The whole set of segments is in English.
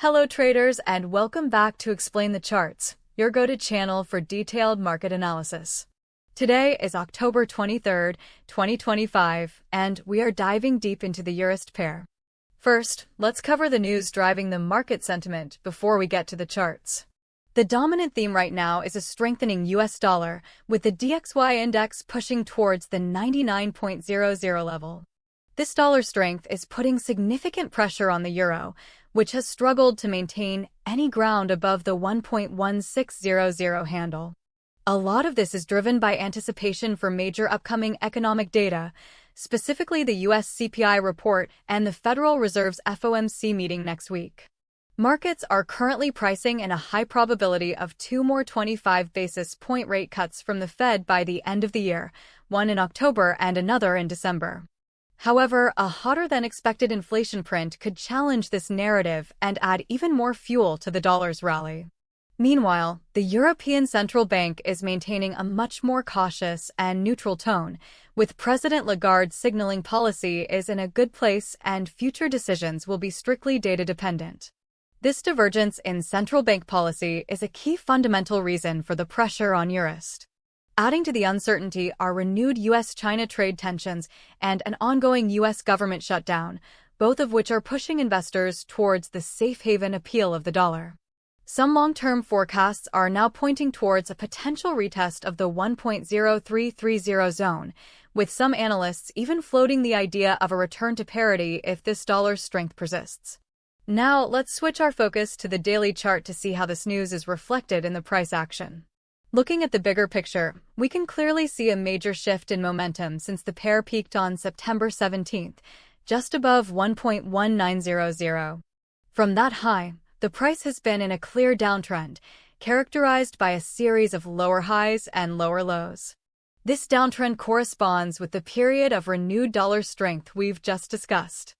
Hello traders, and welcome back to Explain the Charts, your go-to channel for detailed market analysis. Today is October 23rd, 2025, and we are diving deep into the EURUSD pair. First, let's cover the news driving the market sentiment before we get to the charts. The dominant theme right now is a strengthening US dollar, with the DXY index pushing towards the 99.00 level. This dollar strength is putting significant pressure on the euro, which has struggled to maintain any ground above the 1.1600 handle. A lot of this is driven by anticipation for major upcoming economic data, specifically the US CPI report and the Federal Reserve's FOMC meeting next week. Markets are currently pricing in a high probability of 2 more 25 basis point rate cuts from the Fed by the end of the year, one in October and another in December. However, a hotter-than-expected inflation print could challenge this narrative and add even more fuel to the dollar's rally. Meanwhile, the European Central Bank is maintaining a much more cautious and neutral tone, with President Lagarde signaling policy is in a good place and future decisions will be strictly data-dependent. This divergence in central bank policy is a key fundamental reason for the pressure on EURUSD. Adding to the uncertainty are renewed US-China trade tensions and an ongoing US government shutdown, both of which are pushing investors towards the safe haven appeal of the dollar. Some long-term forecasts are now pointing towards a potential retest of the 1.0330 zone, with some analysts even floating the idea of a return to parity if this dollar's strength persists. Now, let's switch our focus to the daily chart to see how this news is reflected in the price action. Looking at the bigger picture, we can clearly see a major shift in momentum since the pair peaked on September 17th, just above 1.1900. From that high, the price has been in a clear downtrend, characterized by a series of lower highs and lower lows. This downtrend corresponds with the period of renewed dollar strength we've just discussed.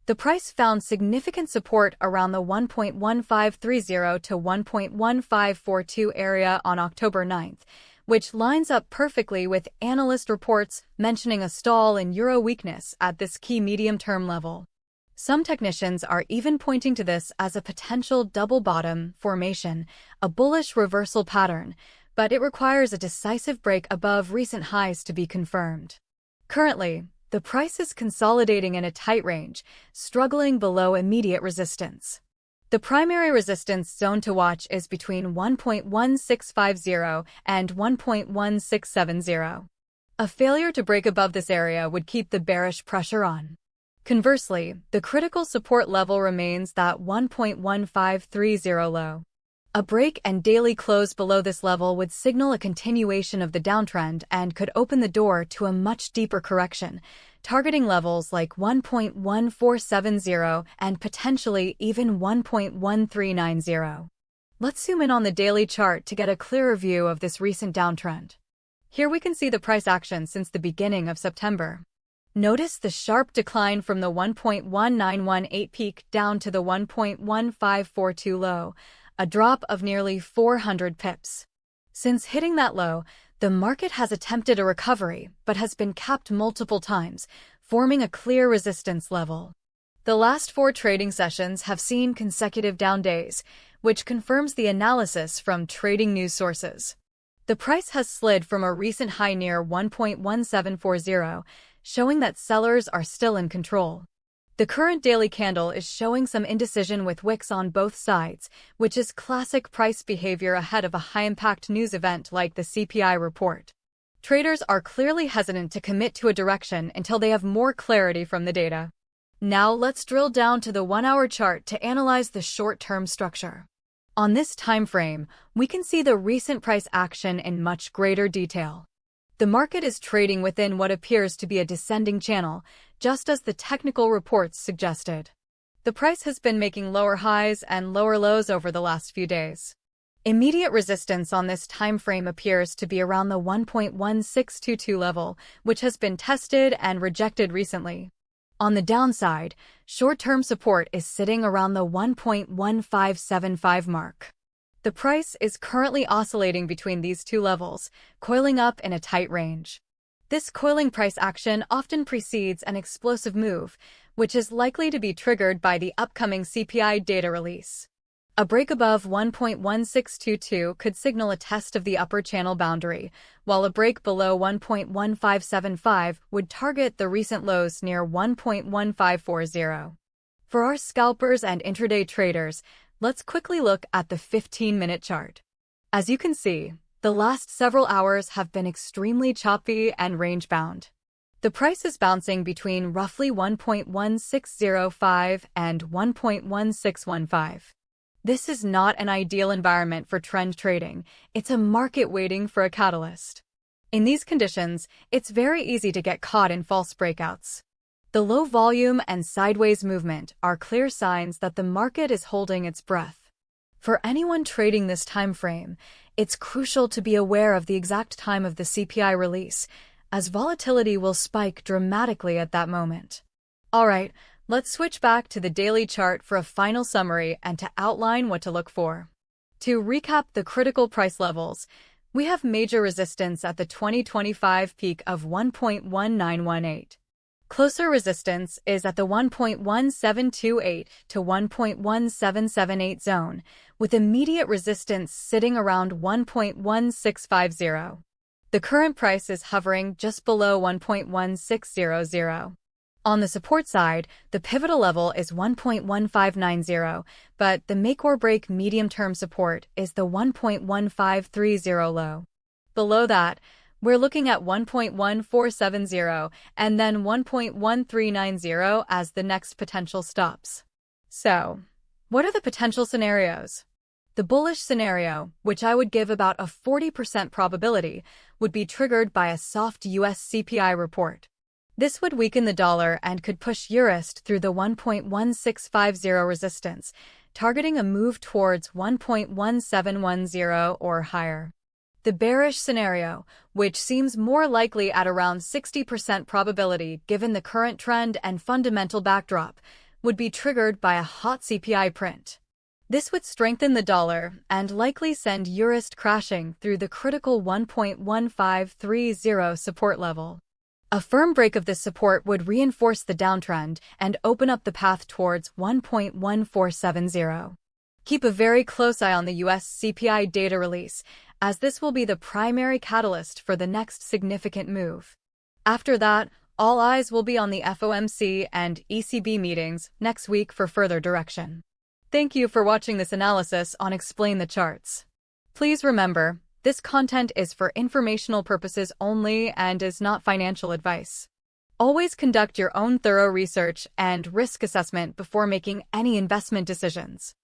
The price found significant support around the 1.1530 to 1.1542 area on October 9th, which lines up perfectly with analyst reports mentioning a stall in euro weakness at this key medium-term level. Some technicians are even pointing to this as a potential double bottom formation, a bullish reversal pattern, but it requires a decisive break above recent highs to be confirmed. Currently, the price is consolidating in a tight range, struggling below immediate resistance. The primary resistance zone to watch is between 1.1650 and 1.1670. A failure to break above this area would keep the bearish pressure on. Conversely, the critical support level remains that 1.1530 low. A break and daily close below this level would signal a continuation of the downtrend and could open the door to a much deeper correction, targeting levels like 1.1470 and potentially even 1.1390. Let's zoom in on the daily chart to get a clearer view of this recent downtrend. Here we can see the price action since the beginning of September. Notice the sharp decline from the 1.1918 peak down to the 1.1542 low, a drop of nearly 400 pips. Since hitting that low, the market has attempted a recovery but has been capped multiple times, forming a clear resistance level. The last 4 trading sessions have seen consecutive down days, which confirms the analysis from trading news sources. The price has slid from a recent high near 1.1740, showing that sellers are still in control. The current daily candle is showing some indecision with wicks on both sides, which is classic price behavior ahead of a high-impact news event like the CPI report. Traders are clearly hesitant to commit to a direction until they have more clarity from the data. Now let's drill down to the 1-hour chart to analyze the short-term structure. On this time frame, we can see the recent price action in much greater detail. The market is trading within what appears to be a descending channel, just as the technical reports suggested. The price has been making lower highs and lower lows over the last few days. Immediate resistance on this time frame appears to be around the 1.1622 level, which has been tested and rejected recently. On the downside, short-term support is sitting around the 1.1575 mark. The price is currently oscillating between these two levels, coiling up in a tight range. This coiling price action often precedes an explosive move, which is likely to be triggered by the upcoming CPI data release. A break above 1.1622 could signal a test of the upper channel boundary, while a break below 1.1575 would target the recent lows near 1.1540. For our scalpers and intraday traders, let's quickly look at the 15-minute chart. As you can see, the last several hours have been extremely choppy and range-bound. The price is bouncing between roughly 1.1605 and 1.1615. This is not an ideal environment for trend trading. It's a market waiting for a catalyst. In these conditions, it's very easy to get caught in false breakouts. The low volume and sideways movement are clear signs that the market is holding its breath. For anyone trading this time frame, it's crucial to be aware of the exact time of the CPI release, as volatility will spike dramatically at that moment. All right, let's switch back to the daily chart for a final summary and to outline what to look for. To recap the critical price levels, we have major resistance at the 2025 peak of 1.1918. Closer resistance is at the 1.1728 to 1.1778 zone, with immediate resistance sitting around 1.1650. The current price is hovering just below 1.1600. On the support side, the pivotal level is 1.1590, but the make-or-break medium-term support is the 1.1530 low. Below that, we're looking at 1.1470 and then 1.1390 as the next potential stops. So, what are the potential scenarios? The bullish scenario, which I would give about a 40% probability, would be triggered by a soft US CPI report. This would weaken the dollar and could push EURUSD through the 1.1650 resistance, targeting a move towards 1.1710 or higher. The bearish scenario, which seems more likely at around 60% probability given the current trend and fundamental backdrop, would be triggered by a hot CPI print. This would strengthen the dollar and likely send EURUSD crashing through the critical 1.1530 support level. A firm break of this support would reinforce the downtrend and open up the path towards 1.1470. Keep a very close eye on the US CPI data release, as this will be the primary catalyst for the next significant move. After that, all eyes will be on the FOMC and ECB meetings next week for further direction. Thank you for watching this analysis on Explain the Charts. Please remember, this content is for informational purposes only and is not financial advice. Always conduct your own thorough research and risk assessment before making any investment decisions.